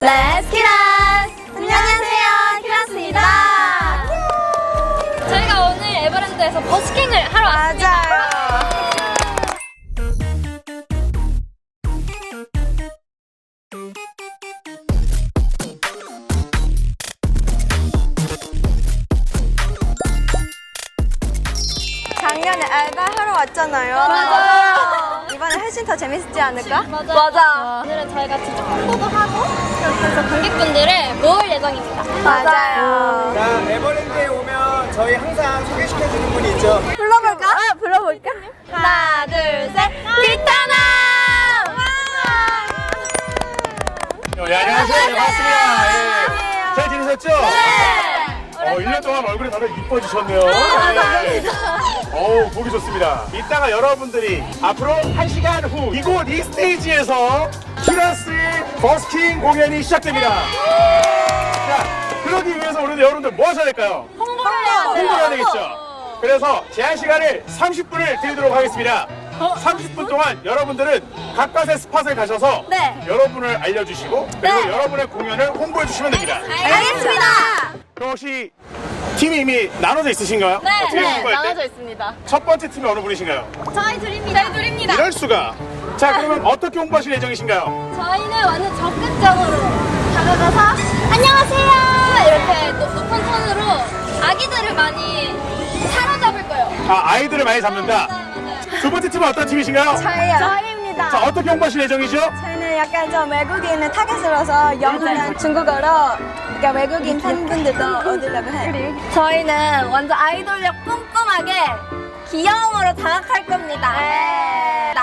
Let's 키라스! 안녕하세요, 키라스입니다. 저희가 오늘 에버랜드에서 버스킹을 하러 왔습니다. 맞아요. 작년에 알바 하러 왔잖아요. 맞아요. 이번에 훨씬 더 재밌지 않을까? 맞아. 오늘은 저희가 직접 홍보도 하고 이렇게 해서 관객분들을 모을 예정입니다. 맞아요. 자, 에버랜드에 오면 저희 항상 소개시켜주는 분이 있죠. 불러볼까? 불러볼까? 하나, 둘, 셋. 기타남! 안녕하세요. 반갑습니다. 예. 잘 지내셨죠? 네. 1년 동안 얼굴이 다들 이뻐지셨네요. 보기 좋습니다. 이따가 여러분들이 앞으로 1시간 후 이곳 이 스테이지에서 키라스의 버스킹 공연이 시작됩니다. 자, 그러기 위해서 우리 여러분들 뭐 하셔야 될까요? 홍보를 해야 되겠죠. 그래서 제한 시간을 30분을 드리도록 하겠습니다. 30분 동안 여러분들은 각각의 스팟을 가셔서 네. 여러분을 알려주시고 그리고 여러분의 공연을 홍보해 주시면 됩니다. 알겠습니다. 그럼 혹시 팀이 이미 나눠져 있으신가요? 어떻게 홍보할 때? 있습니다. 첫 번째 팀이 어느 분이신가요? 저희 둘입니다. 이럴 수가. 자, 그러면 어떻게 홍보하실 예정이신가요? 저희는 완전 적극적으로 다가가서 안녕하세요 이렇게 높은 톤으로 아기들을 많이 사로잡을 거예요. 아이들을 많이 잡는다. 맞아요. 두 번째 팀은 어떤 팀이신가요? 저희입니다. 자, 어떻게 홍보하실 예정이죠? 저희는 약간 좀 외국인을 타겟으로서 영어랑 중국어로 그러니까 외국인 팬분들도 얻으려고 해요. 저희는 완전 아이돌력 뿜뿜하게 귀여움으로 장악할 겁니다. 예.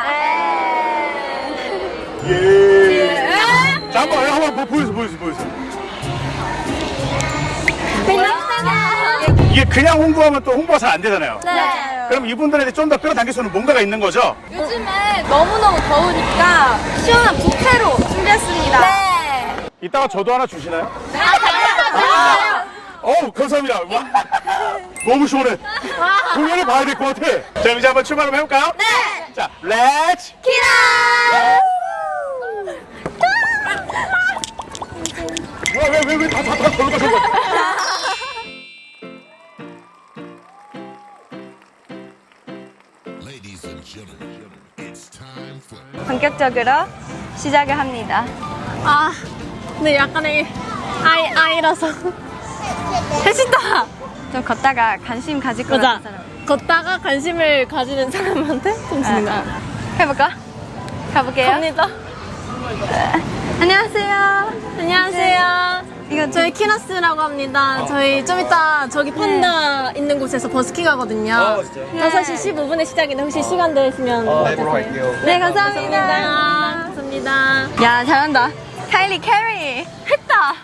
자, 한번 보여주세요. 이게 그냥 홍보하면 또 홍보가 잘 안 되잖아요. 네. 그럼 이분들한테 좀 더 끌어당길 수 있는 뭔가가 있는 거죠? 요즘에 너무너무 더우니까 시원한 뷔페로 준비했습니다. 네. 이따가 저도 하나 주시나요? 당연하죠. 어우, 감사합니다. 와, 너무 시원해. 공연을 봐야 될 것 같아. 자, 이제 한번 출발 한번 해볼까요? 네. 자, 렛츠! 키라! 왜 다 걸고 가신 거야? Ladies and gentlemen, it's time for 본격적으로 시작을 합니다. 근데 약간의 아이라서 해진다. 좀 걷다가 관심 가질 것 같은 사람. 걷다가 관심을 가지는 사람한테 좀 주는 거야. 해볼까? 가볼게요. 갑니다. 안녕하세요. 안녕하세요. 이거 저희 키라스라고 합니다. 저희 좀 이따 저기 펀다 있는 곳에서 버스킹 하거든요. 진짜요? 5시 15분에 시작인데 혹시 시간 되시면 보러 갈게요. 네, 감사합니다. 감사합니다. 야, 잘한다. 카일리 캐리 했다.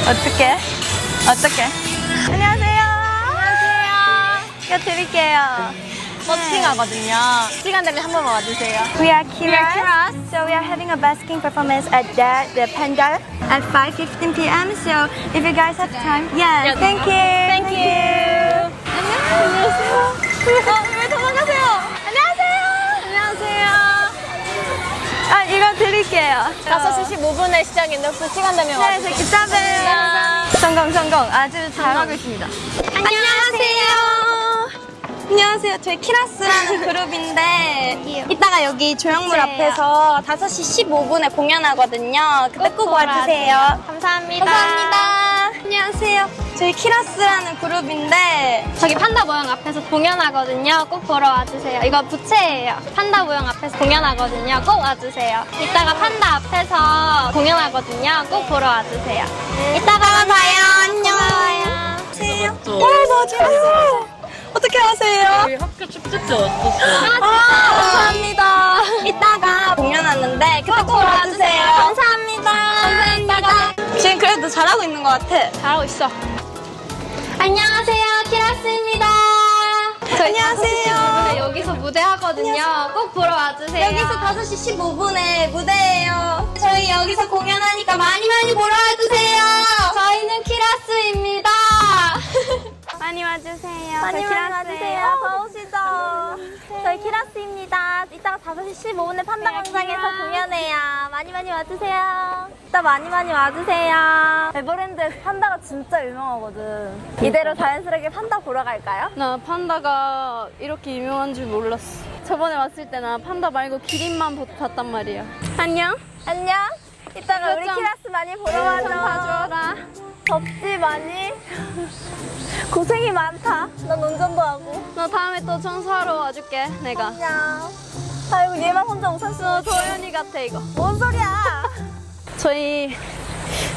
어떡해? 안녕하세요. 이거 드릴게요. 버스킹 하거든요. 시간 되면 한 번만 와주세요. We are Kira. So we are having a busking performance at the Panda at 5:15 p.m. So if you guys have time, yeah. Thank you. Thank you. 안녕하세요. 왜 도망가세요? 안녕하세요. 아, 이거 드릴게요. 5시 15분에 시작인데 혹시 시간 되면 네, 와주세요. 저 기타벨. 성공. 아주 잘하고 있습니다. 안녕하세요. 저희 키라스라는 그룹인데 이따가 여기 조형물 앞에서 5시 15분에 공연하거든요. 그때 꼭 와주세요. 감사합니다. 안녕하세요. 저희 키라스라는 그룹인데 저기 판다 모형 앞에서 공연하거든요. 꼭 보러 와주세요. 이거 부채예요. 판다 모형 앞에서 공연하거든요. 꼭 와주세요. 이따가 판다 앞에서 공연하거든요. 꼭 보러 와주세요. 이따가 봐요. 안녕. 안녕하세요. 맞아요. 어떻게 하세요? 우리 학교 축제 때 왔었어. 감사합니다. 이따가 공연하는데 그때 꼭 와주세요. 감사합니다. 지금 그래도 잘하고 있는 것 같아. 잘하고 있어. 안녕하세요. 키라스입니다. 안녕하세요. 여기서 무대 하거든요. 꼭 보러 와주세요. 여기서 5시 15분에 무대예요. 저희 여기서 공연하니까 많이 보러 와주세요. 저희는 키라스입니다. 많이 와주세요. 많이 저희 와주세요. 키라스예요. 더우시죠? 저희 키라스입니다. 이따가 5시 15분에 판다 광장에서 공연해요. 많이 와주세요. 이따 많이 와주세요. 에버랜드에서 판다가 진짜 유명하거든. 이대로 자연스럽게 판다 보러 갈까요? 나 판다가 이렇게 유명한 줄 몰랐어. 저번에 왔을 때 나 판다 말고 기린만 봤단 말이야. 안녕. 안녕. 이따가 우리 좀- 키라스 많이 보러 와줘. 좀 봐줘라. 덥지 많이? 고생이 많다. 난 운전도 하고. 너 다음에 또 청소하러 와줄게, 내가. 안녕. 아이고 얘만 혼자 웃었어. 너 도연이 같아, 이거. 뭔 소리야? 저희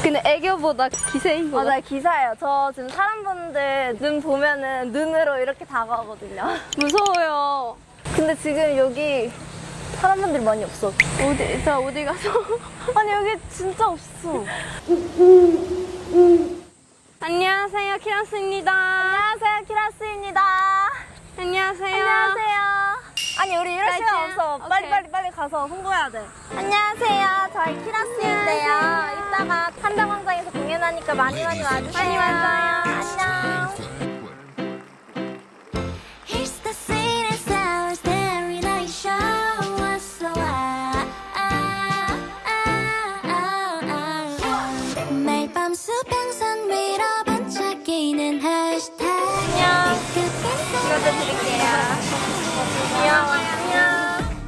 근데 애교보다 기세인 거 같아. 맞아요, 기사예요. 저 지금 사람분들 눈 보면은 눈으로 이렇게 다가오거든요. 무서워요. 근데 지금 여기 사람분들이 많이 없어. 어디 가서. 아니 여기 진짜 없어. 안녕하세요, 키라스입니다. 안녕하세요, 키라스입니다. 안녕하세요. 안녕하세요. 아니 우리 이럴 시간 라이트. 없어. 오케이. 빨리 가서 홍보해야 돼. 안녕하세요, 저희 키라스인데요. 이따가 판다 광장에서 공연하니까 많이 와주세요. 많이 와줘요. 안녕. Here's the scene and sour starry night show. So 매일 밤 수평선 위로 반짝이는 해시태그. 이것도 드릴게요. 귀여워. 안녕.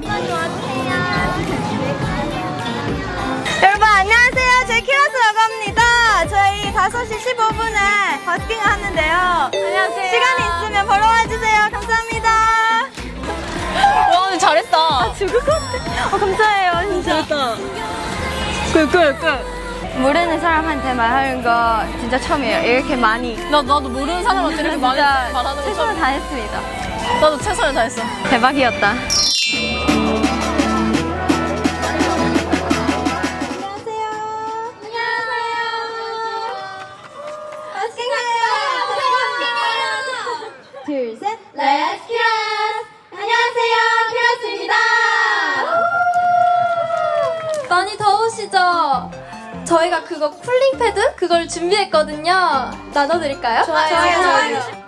많이 와주세요. 여러분 안녕하세요. 저희 키라스라고 합니다. 저희 5시 15분에 버스킹을 하는데요. 안녕하세요. 시간이 있으면 보러 와주세요. 감사합니다. 와, 오늘 잘했다. 죽을 것 같아. 감사해요. 진짜. 잘했다. 끝. 모르는 사람한테 말하는 거 진짜 처음이에요. 이렇게 많이. 나도 모르는 사람한테 이렇게 많이 진짜 말하는 거 최선을 처음. 다했습니다. 나도 최선을 다했어. 대박이었다. 둘, 셋. Let's 키라스. 안녕하세요. 키라스입니다. 많이 더우시죠? 저희가 그거 쿨링 패드? 그걸 준비했거든요. 나눠드릴까요? 좋아요.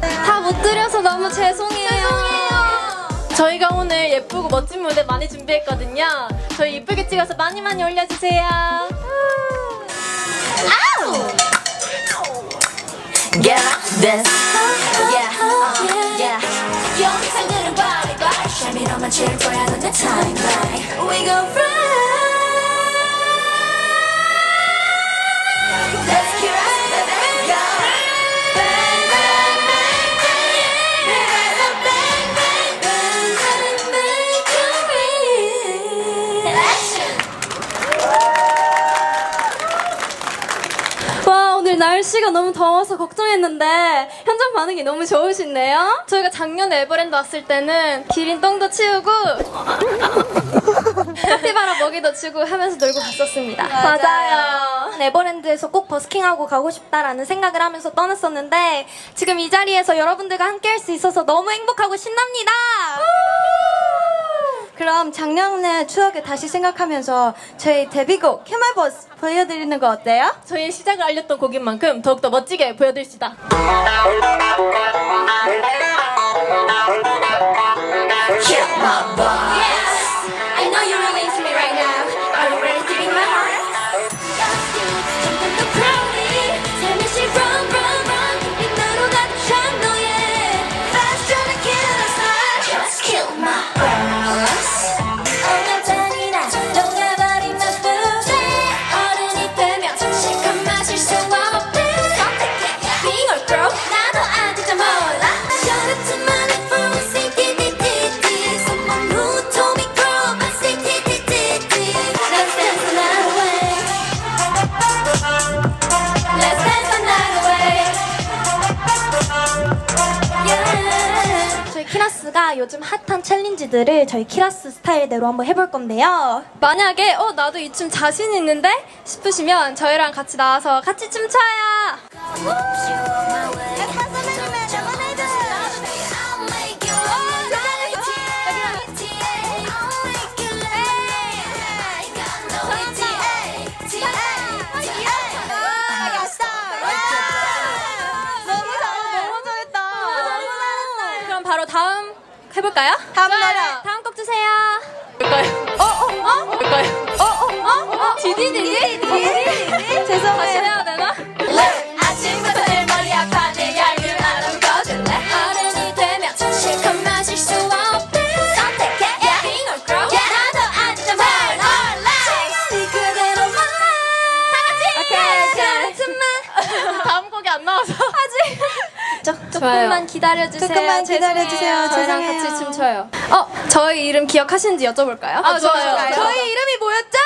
다 못 드려서 너무 죄송해요. 저희가 오늘 예쁘고 멋진 무대 많이 준비했거든요. 저희 예쁘게 찍어서 많이 올려주세요. Get up, dance. Yeah. 영상들은 버리고 샤미로만 칠 거야 너의 timeline. We go fly. Let's kill us, baby. Go. Bang, bang, bang, bang. Reverse up, bang, bang, bang, bang, bang, action. 와, 오늘 날씨가 너무 더워서 걱정했는데 현장 반응이 너무 좋으신데요? 저희가 작년에 에버랜드 왔을 때는 기린 똥도 치우고 카피바라 먹이도 주고 하면서 놀고 갔었습니다. 맞아요. 에버랜드에서 꼭 버스킹하고 가고 싶다라는 생각을 하면서 떠났었는데 지금 이 자리에서 여러분들과 함께 할 수 있어서 너무 행복하고 신납니다. 그럼 작년의 추억을 다시 생각하면서 저희 데뷔곡 캐멀버스 보여드리는 거 어때요? 저희의 시작을 알렸던 곡인 만큼 더욱더 멋지게 보여드립시다. Kill my boss. Yes, I know you're really into me right now. Are you ready to be my heart? the crowd, 살며시 run, run, run. 빛나로 가득한 너의 Faster than kill us all. Just kill my boss. 어나타니나 녹아버린 my food. 어른이 되면 실컷 마실 수 없대. 선택해, being or grow. 나도 아직도 몰라. 저렇지만 someone who told me grow up and say let's dance the night away. Let's dance the night away. Yeah. 저희 키라스가 요즘 핫한 챌린지들을 저희 키라스 스타일대로 한번 해볼 건데요. 만약에 나도 이 춤 자신 있는데 싶으시면 저희랑 같이 나와서 같이 춤춰요. I'll make you reality. I'll make you I got no ETA. 너무 잘한다. 해볼까요? 다음 좋아요. 노래. 다음 곡 주세요. 뭘까요? 뭘까요? 디디디디? 죄송해요. 다시 해야 되나? 아침부터 늘 머리 아파네 얄미운 알람 꺼줄래 어른이 되면 실컷 마실 수 없대 선택해 king or girl 나도 안전발 올라 시간이 그대로 말라 다같이 다음 곡이 안 나와서 아직 조금만 기다려주세요. 조금만 기다려주세요. 저희랑 죄송해요. 같이 춤춰요. 저희 이름 기억하시는지 여쭤볼까요? 아, 좋아요. 저희 이름이 뭐였죠?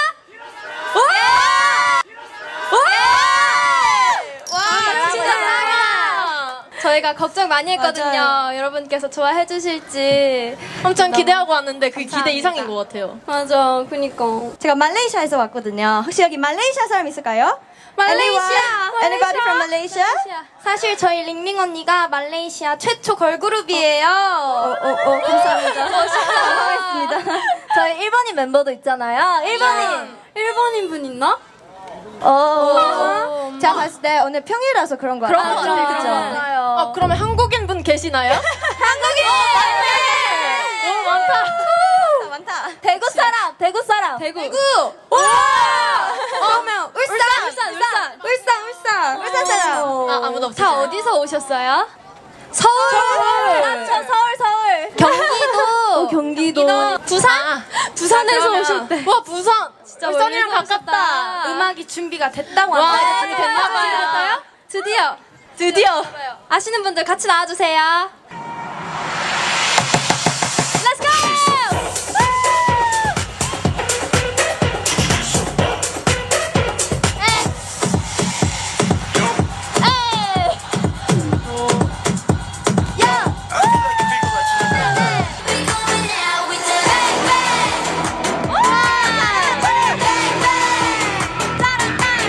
진짜 짱이야. 저희가 걱정 많이 했거든요. 맞아요. 여러분께서 좋아해 주실지 엄청 기대하고 왔는데 그 기대 이상인 것 같아요. 맞아, 그니까. 제가 말레이시아에서 왔거든요. 혹시 여기 말레이시아 사람 있을까요? 말레이시아. Anybody from Malaysia? 사실 저희 링링 언니가 말레이시아 최초 걸그룹이에요. 감사합니다. 고맙습니다. 저희 일본인 멤버도 있잖아요. 일본인 분 있나? 제가 봤을 때 오늘 평일이라서 그런 거 그런 같아요. 것 같아요. 그죠? 그러면 한국인 분 계시나요? 너무 많다. 많다. 대구 사람. 대구. 그러면 울산 사람. 아무도 없어요. 다 어디서 오셨어요? 서울. 맞죠, 서울. 경기도. 경기도. 부산? 부산에서 오셨대. 와, 부산. 진짜 울산이랑 가깝다. 음악이 준비가 됐다고 와, 합니다. 준비됐나봐요. 드디어. 아시는 분들 같이 나와주세요. Let's go! We going out with the bang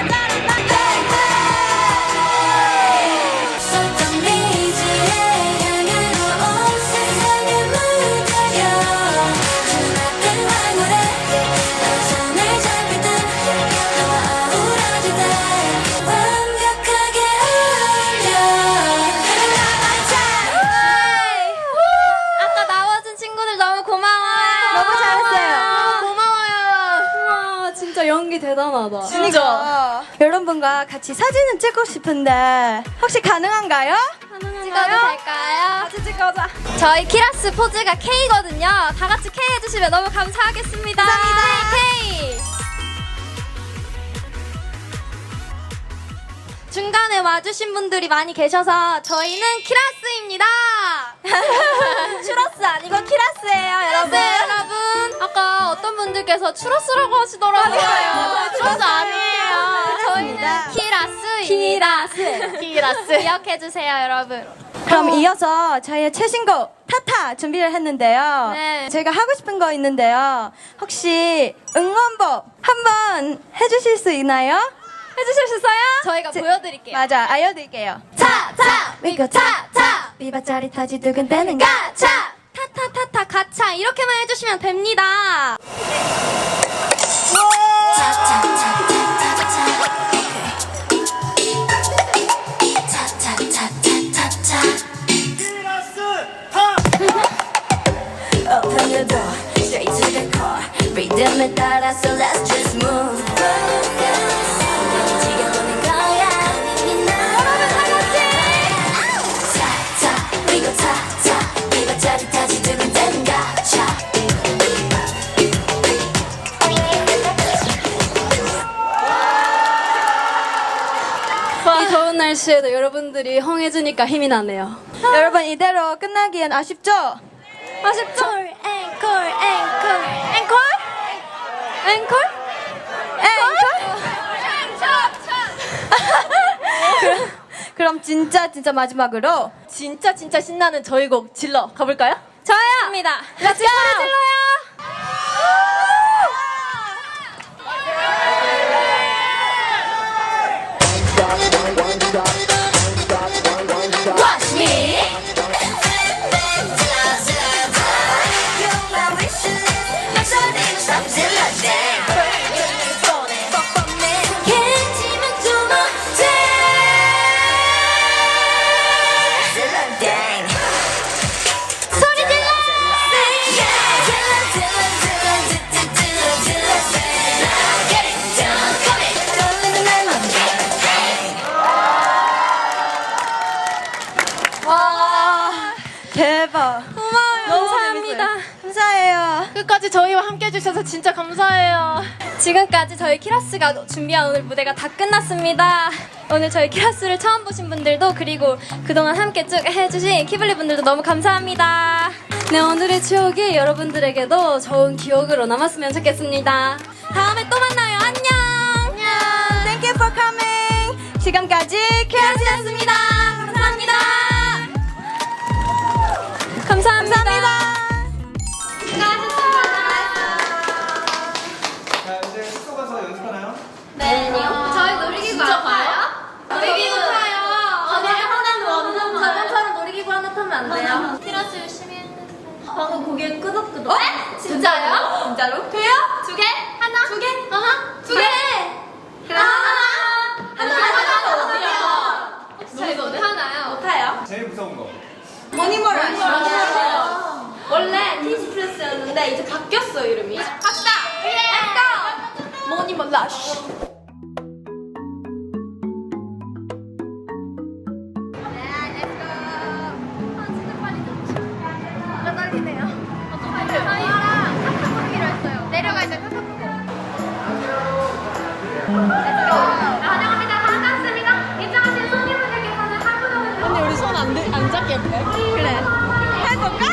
bang bang bang 썼던 미지의 향으로 온 세상을 묻어요 주눅든 황홀에 너 손을 잡힐 듯 너와 어우러질 때 완벽하게 어울려 아까 나와준 친구들 너무 고마워요. 너무 잘했어요. 고마워요. 와, 진짜 연기 대단하다. 진짜. 여러분과 같이 사진을 찍고 싶은데 혹시 가능한가요? 찍어도 될까요? 같이 찍어자. 저희 키라스 포즈가 K거든요. 다 같이 K 해주시면 너무 감사하겠습니다. 감사합니다. K. 중간에 와주신 분들이 많이 계셔서 저희는 키라스입니다. 추러스 아니고 키라스예요, 여러분. 여러분. 아까 어떤 분들께서 추러스라고 하시더라고요. 추러스 아니에요. 저희는 키라스입니다. 키라스. 기억해주세요, 여러분. 그럼 이어서 저희의 최신곡 타타 준비를 했는데요. 네. 저희가 하고 싶은 거 있는데요. 혹시 응원법 한번 해주실 수 있나요? 해주실 수 있어요? 저희가 제- 보여드릴게요. 맞아, 알려드릴게요. 차! 위고 타타 비바짜릿하지 두근대는 가차! 타타타타 가차 이렇게만 해주시면 됩니다. Open the door, straight to the core. 리듬에 따라서 let's just move. 지겨보는 거야. 여러분 다 같이. 타, we go 타. 비바짜릿하지 두근대는 가차. 이 더운 날씨에도 여러분들이 홍해주니까 힘이 나네요. 여러분 이대로 끝나기엔 아쉽죠? 아쉽죠? 앵콜. 그럼 진짜 마지막으로 진짜 신나는 저희 곡 질러 가볼까요? 저요! 입니다. 렛츠 고! Watch me. You're my wish list. 목소리는 stop 질러대. 괜지만 좀 어때? 질러대. 소리 질러! 끝까지 저희와 함께 해주셔서 진짜 감사해요. 지금까지 저희 키라스가 준비한 오늘 무대가 다 끝났습니다. 오늘 저희 키라스를 처음 보신 분들도 그리고 그동안 함께 쭉 해주신 키블리 분들도 너무 감사합니다. 네, 오늘의 추억이 여러분들에게도 좋은 기억으로 남았으면 좋겠습니다. 다음에 또 만나요. 안녕. Thank you for coming. 지금까지 키라스였습니다. 감사합니다. 감사합니다. 자, 이제 숙소 가서 연습하나요? 저희 놀이기구 아파요? 놀이기구 타요. 내일 하나는 저번처럼 놀이기구 하나 타면 안 돼요? 키라스 열심히 했는데. 방금 고개 끄덕끄덕. 진짜요? 진짜로? 돼요? 두 개? 하나? 두 개? 두 개! 그럼 하나 어디야? 혹시 저희 못하나요? 못해요? 제일 무서운 거. 머니멀 아시죠? 원래 티스프레스였는데 이제 바뀌었어 이름이. 갑시다. 머니멀 라쉬. 언니 우리 손 안 잡게 돼? 해볼까?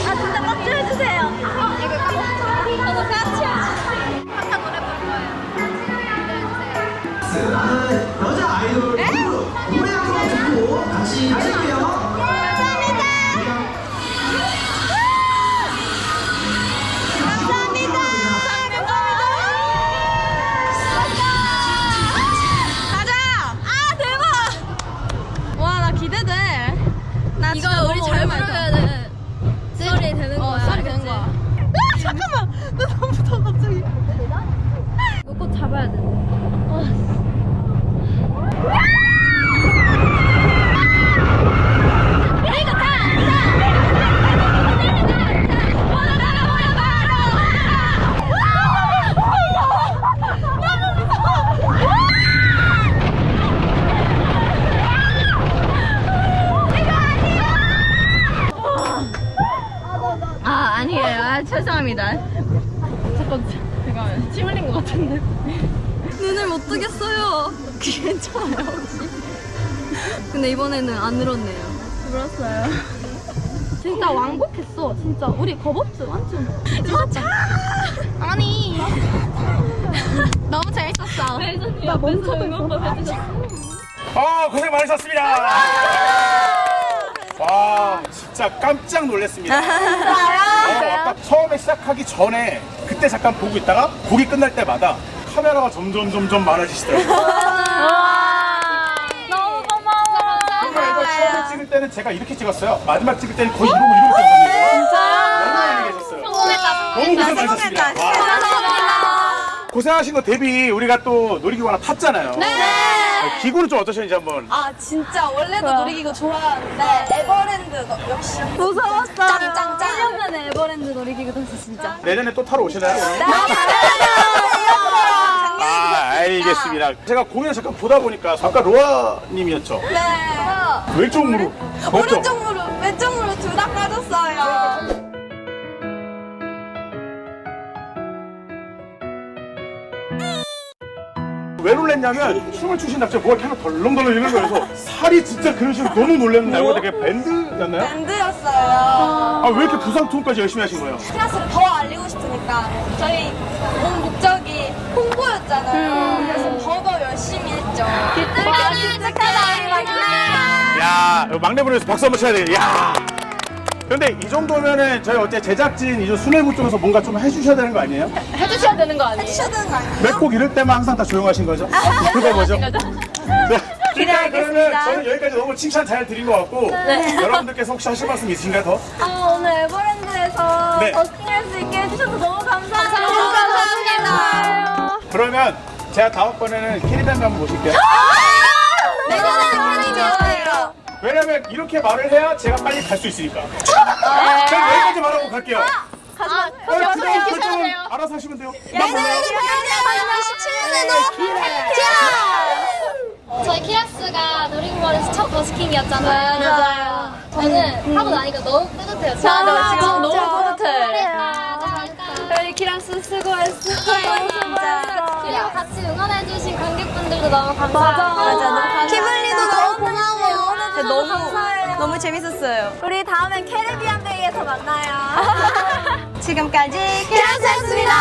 아 진짜 깍지 해주세요. 이거 저도 깍지. 여자 아이돌 그룹 노래 한 번 듣고 다시 찍게요. 와 나 기대돼. 나 이거 우리 잘 부르면 썰이 되는 거야. 썰이 되는 거야. 잠깐만. 나 너무 무서워 갑자기. 이거 꼭 잡아야 돼. 아 아니에요. 아, 죄송합니다. 잠깐 침 흘린 것 같은데. 눈을 못 뜨겠어요. 괜찮아요 혹시? 근데 이번에는 안 늘었네요. 울었어요. 진짜 완곡했어. 진짜 우리 겁없지 완전. 맞아. 아니. 너무 재밌었어. 나 멈춰도 한번 해주셨어. 고생 많으셨습니다. 와, 진짜 깜짝 놀랐습니다. 아까 처음에 시작하기 전에 그때 잠깐 보고 있다가 곡이 끝날 때마다 카메라가 점점 많아지시더라고요. 너무 고마워. 그러니까 이거 처음에 찍을 때는 제가 이렇게 찍었어요. 마지막 찍을 때는 거의 이러고 찍었거든요. 너무 많이 계셨어요. 너무 고생 많으셨습니다. 와. 고생하신 거 대비 우리가 또 놀이기구 하나 탔잖아요. 기구는 좀 어떠셨는지 한번. 아 진짜 원래도 놀이기구 좋아하는데 에버랜드 역시 무서웠어요. 짱짱짱. 1년 만에 에버랜드 놀이기구 탔어 진짜. 내년에 또 타러 오시나요? 오늘? 아, 알겠습니다. 제가 공연 잠깐 보다 보니까 아까 로아님이었죠? 네. 왼쪽 무릎. 오른쪽 무릎, 왼쪽 무릎 둘 다 빠졌어요. 왜 놀랬냐면 춤을 추신 납작 뭐가 이렇게 하나 덜렁덜렁 이런 거여서 살이 진짜 그런 식으로 너무 놀랐는데 알고 보니까 그게 밴드였나요? 밴드였어요. 아 왜 이렇게 부상 투혼까지 열심히 하신 거예요? 클래스를 더 알리고 싶으니까 저희 온 목적이 홍보였잖아요. 그래서 더 열심히 했죠. 야 막내분에서 박수 한번 쳐야 돼. 야. 근데 이 정도면은 저희 어째 제작진 이제 수뇌부 쪽에서 뭔가 좀 해주셔야 되는 거 아니에요? 해주셔야 되는 거 아니에요? 해주셔야 되는 거 아니에요? 몇 곡 이럴 때만 항상 다 조용하신 거죠? 그거 뭐죠? 네. 일단 그러면 저는 여기까지 너무 칭찬 잘 드린 것 같고 여러분들께서 혹시 하실 말씀 있으신가요 더? 오늘 에버랜드에서 네. 버스킹할 수 있게 해주셔서 너무 감사합니다. 감사합니다. 그러면 제가 다음번에는 캐리밴드 한번 모실게요. 내년에는 팬이 좋아해요. 왜냐면 이렇게 말을 해야 제가 빨리 갈 수 있으니까. 그럼 여기까지 말하고 갈게요. 그다음 결정은 알아서 하시면 돼요. 내년에는 팬이 17년에도 저희 키라스가 놀이공원에서 첫 버스킹이었잖아요. 맞아요. 저는 하고 나니까 너무 뿌듯해요. 맞아, 진짜. 너무 뿌듯해. 수고했어. 진짜. 그리고 같이 응원해주신 관객분들도 너무 감사해요. 맞아, 너무 감사해요. 키블리도 너무 고마워. 진짜 너무 재밌었어요. 우리 다음엔 캐리비안 베이에서 만나요. 지금까지 키라스였습니다.